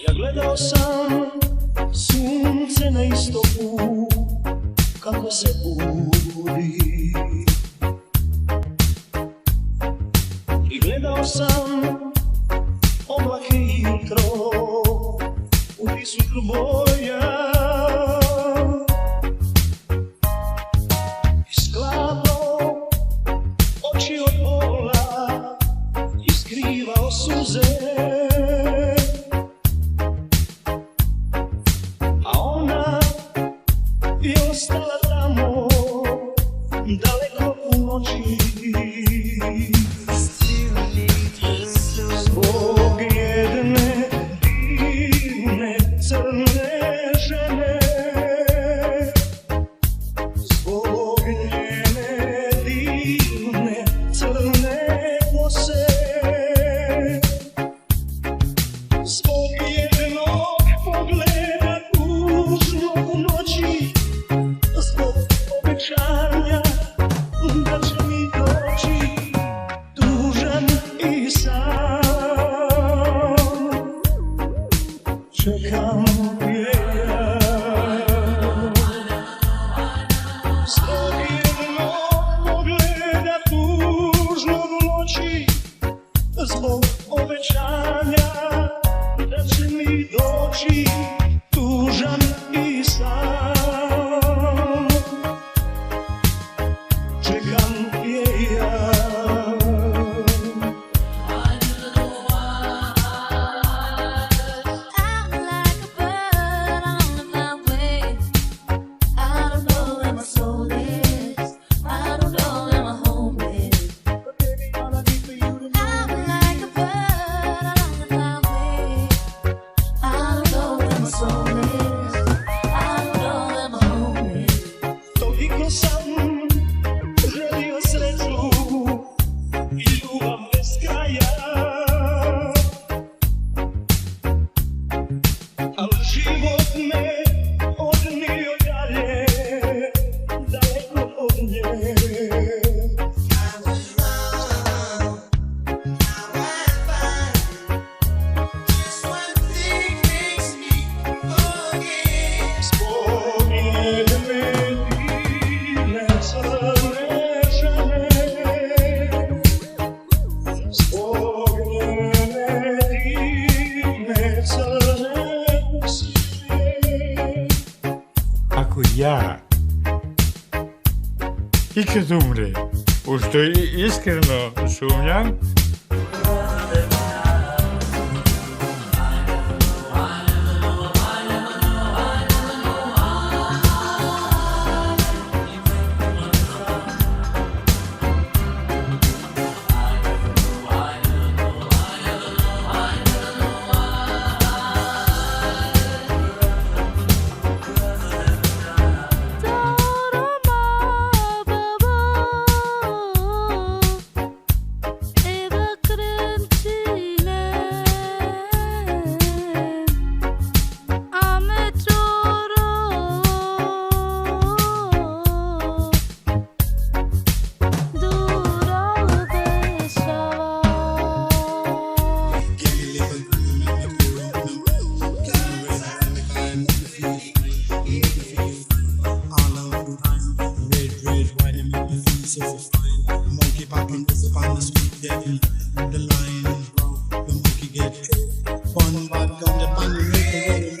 Ja gledao sam sunce na istoku kako se budi i gledao sam oblake jutro u tisku boja i sklapao oči od bola i skrivao suze. Ostala tamo, daleko u noći, zbog jedne divne crne žene, zbog njene divne crne kose, zbog jednog pogleda tužnog u noći, zbog obećanja da će mi doći tužan i sam. Čekam je ja zbog jednog pogleda tužnog u noći, zbog obećanja da će mi doći tužan i sam. Život me odnio dalje, daleko od nje. I was wrong, now I find just one thing makes me forget. Zbog jedne divne crne žene, zbog njene divne crne. Ako ja ikad umre, u što iskreno sumnjam, so fine. Monkey popping this upon the street, devil. The lion, the monkey get one bad gun, the pan make the